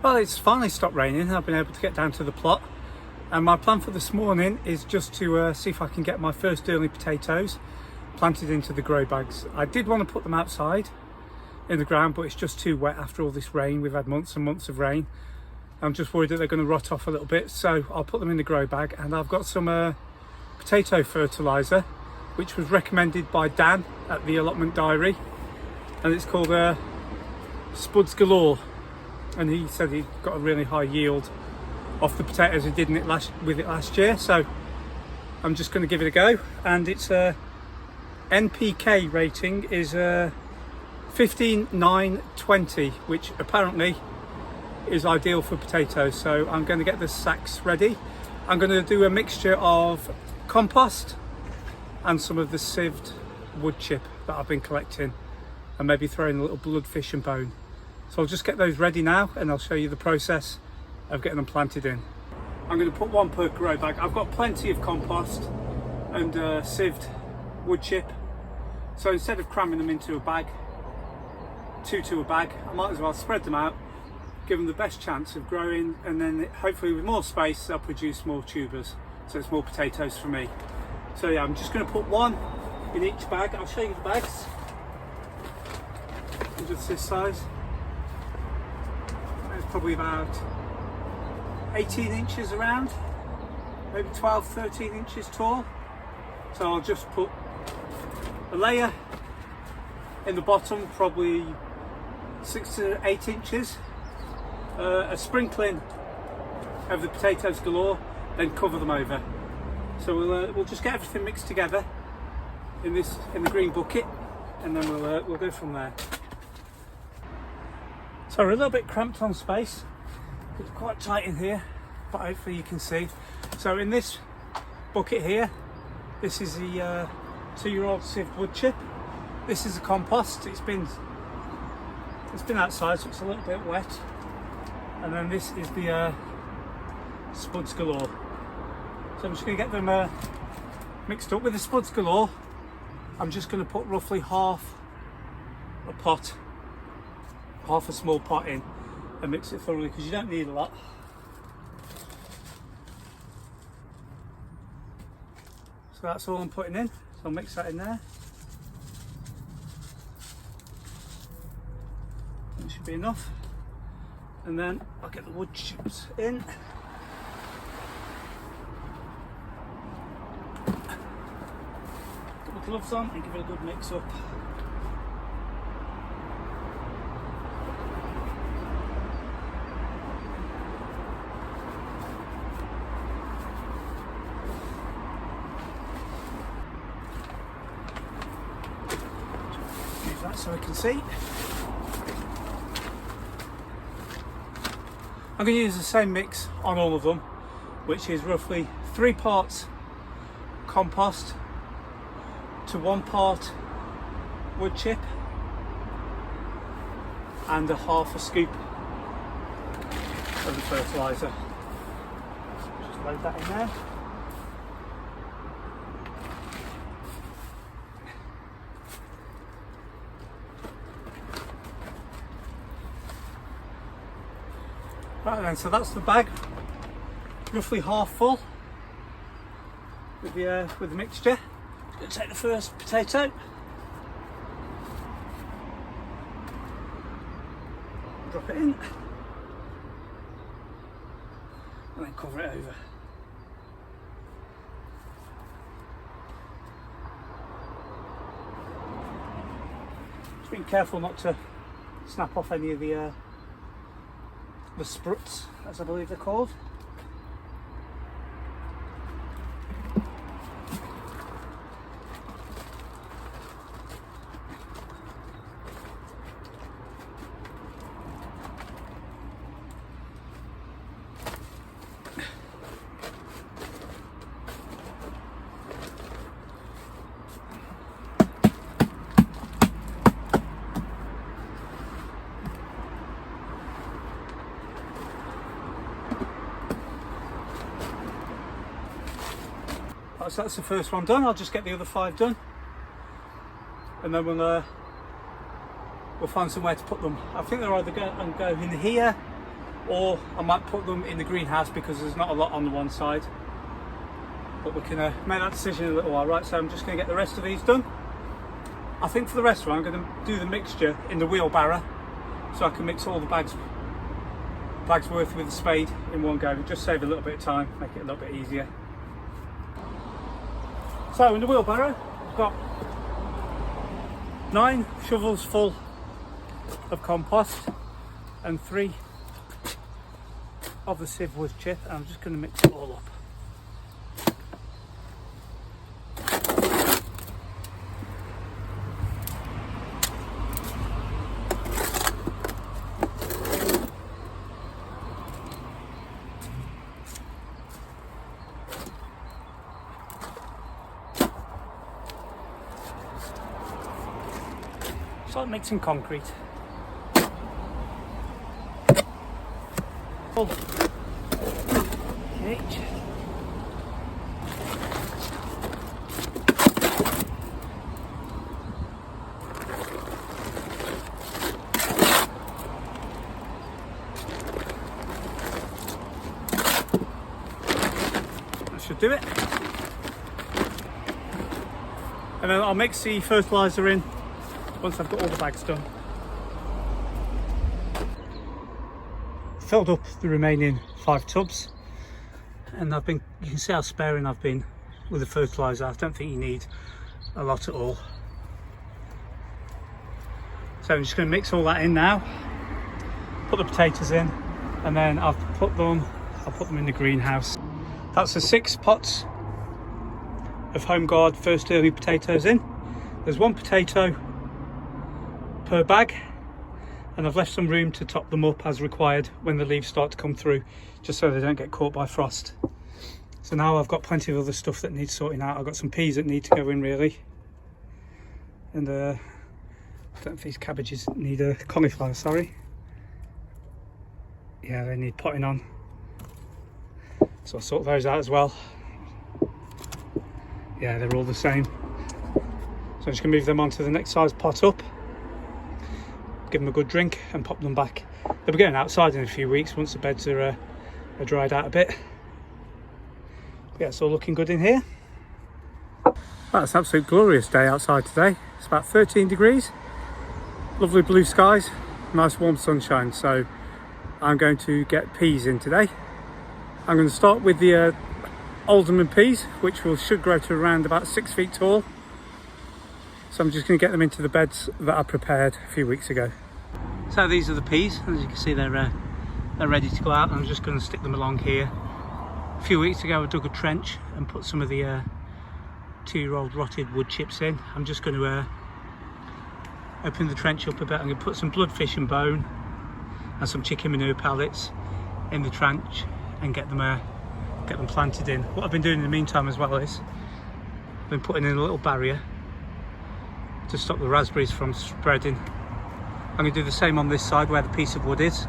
Well, it's finally stopped raining. I've been able to get down to the plot, and my plan for this morning is just to see if I can get my first early potatoes planted into the grow bags. I did want to put them outside in the ground, but it's just too wet after all this rain. We've had months and months of rain. I'm just worried that they're going to rot off a little bit, so I'll put them in the grow bag. And I've got some potato fertilizer, which was recommended by Dan at the Allotment Diary, and it's called Spuds Galore. And he said he got a really high yield off the potatoes he did with it last year, so I'm just going to give it a go. And its NPK rating is 15,920, which apparently is ideal for potatoes. So I'm going to get the sacks ready. I'm going to do a mixture of compost and some of the sieved wood chip that I've been collecting, and maybe throw in a little bloodfish and bone. So I'll just get those ready now, and I'll show you the process of getting them planted in. I'm going to put one per grow bag. I've got plenty of compost and sieved wood chip, so instead of cramming them into a bag, two to a bag, I might as well spread them out, give them the best chance of growing, and then hopefully with more space they'll produce more tubers, so it's more potatoes for me. So yeah, I'm just going to put one in each bag. I'll show you the bags. They're just this size. It's probably about 18 inches around, maybe 12, 13 inches tall. So I'll just put a layer in the bottom, probably 6 to 8 inches, a sprinkling of the potatoes galore, then cover them over. So we'll just get everything mixed together in the green bucket, and then we'll go from there. So we're a little bit cramped on space. It's quite tight in here, but hopefully you can see. So in this bucket here, this is the 2-year-old sieved wood chip. This is the compost. It's been outside, so it's a little bit wet. And then this is the Spuds Galore. So I'm just going to get them mixed up. With the Spuds Galore, I'm just going to put roughly half a small pot in and mix it thoroughly, because you don't need a lot. So that's all I'm putting in. So I'll mix that in there. That should be enough. And then I'll get the wood chips in. Put my gloves on and give it a good mix up. Use that so I can see. I'm going to use the same mix on all of them, which is roughly 3 parts compost to 1 part wood chip and a half a scoop of the fertiliser. Just load that in there. Right then, so that's the bag, roughly half full with the mixture. I'm going to take the first potato, drop it in, and then cover it over. Just being careful not to snap off any of the spruts, as I believe they're called. So that's the first one done. I'll just get the other 5 done, and then we'll find somewhere to put them. I think they're either going to go in here or I might put them in the greenhouse because there's not a lot on the one side. But we can make that decision in a little while. Right, so I'm just going to get the rest of these done. I think for the rest of them I'm going to do the mixture in the wheelbarrow, so I can mix all the bags worth with the spade in one go. Just save a little bit of time, make it a little bit easier. So in the wheelbarrow I've got 9 shovels full of compost and 3 of the sieve wood chip, and I'm just going to mix it all up. It's like mixing concrete. Okay. That should do it. And then I'll mix the fertiliser in once I've got all the bags done. Filled up the remaining 5 tubs, and you can see how sparing I've been with the fertiliser. I don't think you need a lot at all. So I'm just going to mix all that in now, put the potatoes in, and then I'll put them in the greenhouse. That's the 6 pots of Homeguard first early potatoes in. There's 1 potato per bag, and I've left some room to top them up as required when the leaves start to come through, just so they don't get caught by frost. So now I've got plenty of other stuff that needs sorting out. I've got some peas that need to go in really, and I don't know if these cabbages need a cauliflower, sorry. Yeah, they need potting on, so I'll sort those out as well. Yeah, they're all the same. So I'm just going to move them onto the next size pot up, give them a good drink and pop them back. They'll be going outside in a few weeks once the beds are dried out a bit. Yeah, it's all looking good in here. Well, it's an absolute glorious day outside today. It's about 13 degrees, lovely blue skies, nice warm sunshine. So I'm going to get peas in today. I'm going to start with the alderman peas, which should grow to around about 6 feet tall. So I'm just going to get them into the beds that I prepared a few weeks ago. So these are the peas, as you can see they're ready to go out. I'm just going to stick them along here. A few weeks ago I dug a trench and put some of the 2-year-old rotted wood chips in. I'm just going to open the trench up a bit. I'm going to put some bloodfish and bone and some chicken manure pellets in the trench and get them planted in. What I've been doing in the meantime as well is I've been putting in a little barrier to stop the raspberries from spreading. I'm going to do the same on this side where the piece of wood is,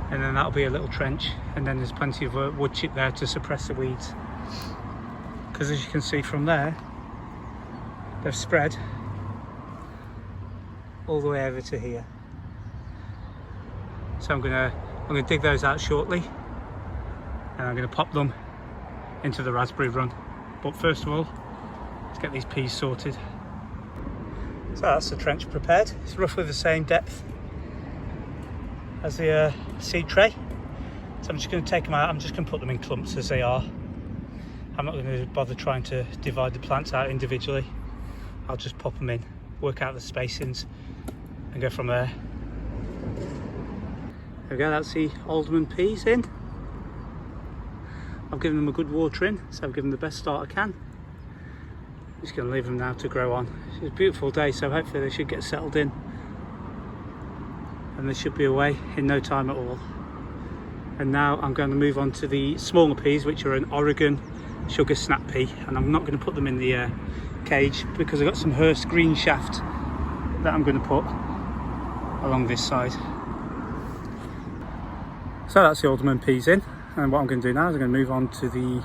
and then that'll be a little trench, and then there's plenty of wood chip there to suppress the weeds, because as you can see from there they've spread all the way over to here. So I'm going to dig those out shortly, and I'm going to pop them into the raspberry run. But first of all, let's get these peas sorted. So that's the trench prepared. It's roughly the same depth as the seed tray. So I'm just going to take them out. I'm just going to put them in clumps as they are. I'm not going to bother trying to divide the plants out individually. I'll just pop them in, work out the spacings and go from there. There we go, that's the alderman peas in. I've given them a good watering, so I've given them the best start I can. Just going to leave them now to grow on. It's a beautiful day, so hopefully they should get settled in and they should be away in no time at all. And now I'm going to move on to the smaller peas, which are an Oregon sugar snap pea, and I'm not going to put them in the cage because I've got some Hearst green shaft that I'm going to put along this side. So that's the alderman peas in, and what I'm going to do now is I'm going to move on to the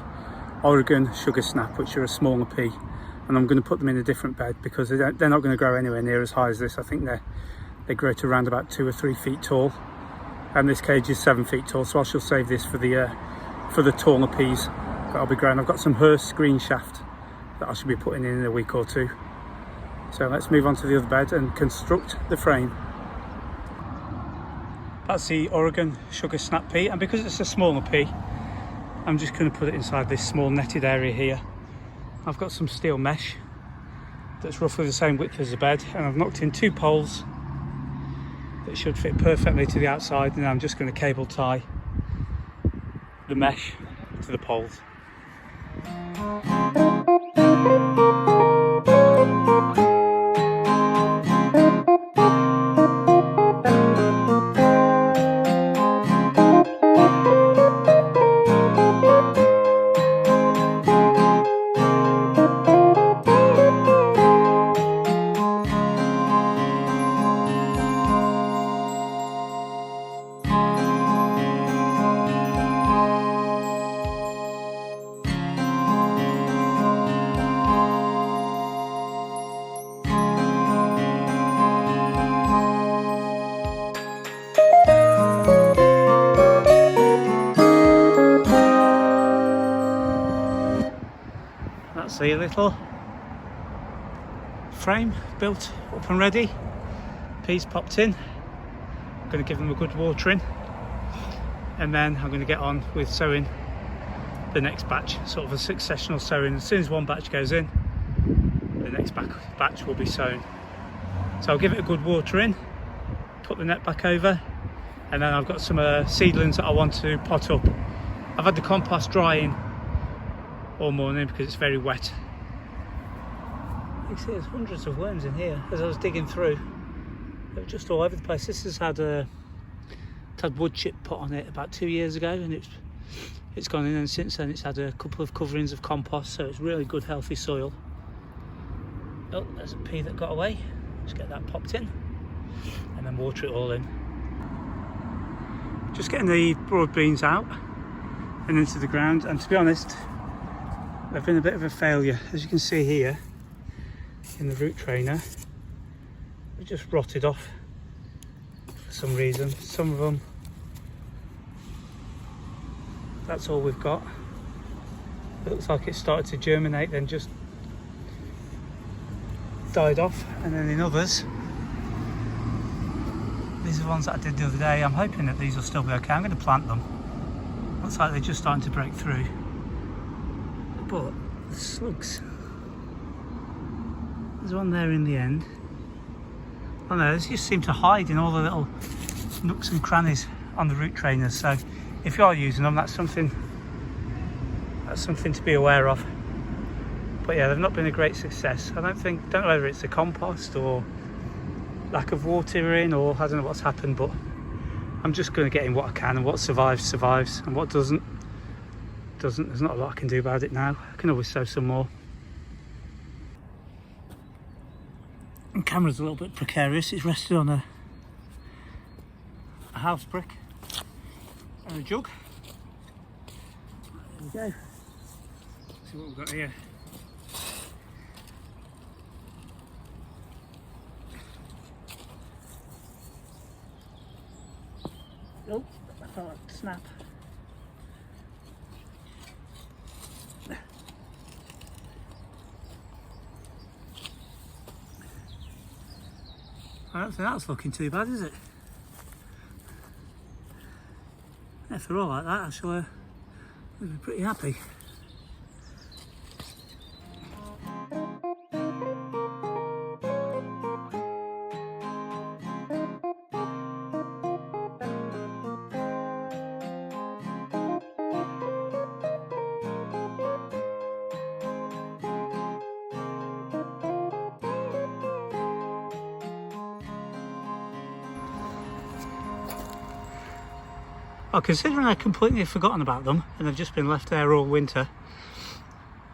Oregon sugar snap, which are a smaller pea. And I'm going to put them in a different bed because they're not going to grow anywhere near as high as this. I think they grow to around about 2 or 3 feet tall. and this cage is 7 feet tall, so I shall save this for the taller peas that I'll be growing. I've got some Hurst green shaft that I should be putting in a week or two. So let's move on to the other bed and construct the frame. That's the Oregon sugar snap pea, and because it's a smaller pea, I'm just going to put it inside this small netted area here. I've got some steel mesh that's roughly the same width as the bed, and I've knocked in 2 poles that should fit perfectly to the outside, and I'm just going to cable tie the mesh to the poles. That's the little frame built up and ready. Peas popped in. I'm going to give them a good watering, and then I'm going to get on with sowing the next batch, sort of a successional sowing. As soon as one batch goes in, the next batch will be sown. So I'll give it a good watering, put the net back over, and then I've got some seedlings that I want to pot up. I've had the compost drying all morning because it's very wet. You see there's hundreds of worms in here. As I was digging through, they were just all over the place. This has had wood chip put on it about 2 years ago, and it's gone in, and since then it's had a couple of coverings of compost, so it's really good healthy soil. Oh, there's a pea that got away. Just get that popped in and then water it all in. Just getting the broad beans out and into the ground, and to be honest, they've been a bit of a failure. As you can see here in the root trainer, they've just rotted off for some reason. Some of them, that's all we've got. It looks like it started to germinate, then just died off. And then in others, these are the ones that I did the other day. I'm hoping that these will still be okay. I'm going to plant them. Looks like they're just starting to break through. But the slugs, there's one there in the end. Oh no, they just seem to hide in all the little nooks and crannies on the root trainers. So if you are using them, that's something to be aware of. But yeah, they've not been a great success. I don't know whether it's the compost or lack of watering, or I don't know what's happened, but I'm just going to get in what I can, and what survives, survives, and what doesn't. There's not a lot I can do about it now. I can always sow some more. The camera's a little bit precarious. It's rested on a house brick and a jug. There we go. Let's see what we've got here. Oh, I thought I'd snap. I don't think that's looking too bad, is it? If they're all like that, I shall be pretty happy. Well, considering I'd completely forgotten about them and they've just been left there all winter,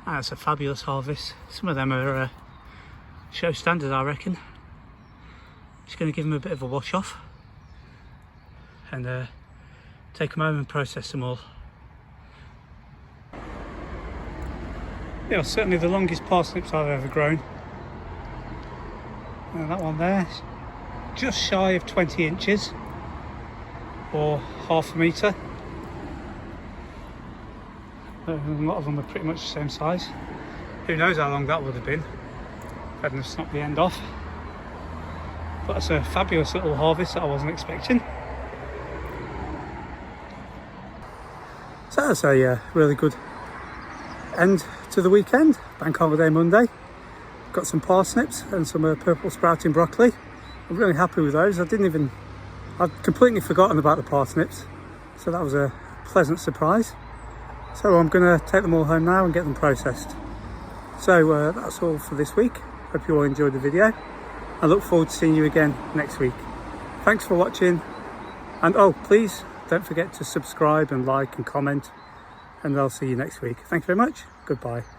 that's a fabulous harvest. Some of them are show standard, I reckon. Just going to give them a bit of a wash off and take them home and process them all. Yeah, certainly the longest parsnips I've ever grown. And that one there is just shy of 20 inches. or half a metre. A lot of them are pretty much the same size. Who knows how long that would have been if I hadn't snapped the end off. But that's a fabulous little harvest that I wasn't expecting. So that's a really good end to the weekend. Bank holiday Monday. Got some parsnips and some purple sprouting broccoli. I'm really happy with those. I'd completely forgotten about the parsnips, so that was a pleasant surprise. So I'm going to take them all home now and get them processed. So that's all for this week. Hope you all enjoyed the video. I look forward to seeing you again next week. Thanks for watching, and oh, please don't forget to subscribe and like and comment, and I'll see you next week. Thank you very much. Goodbye.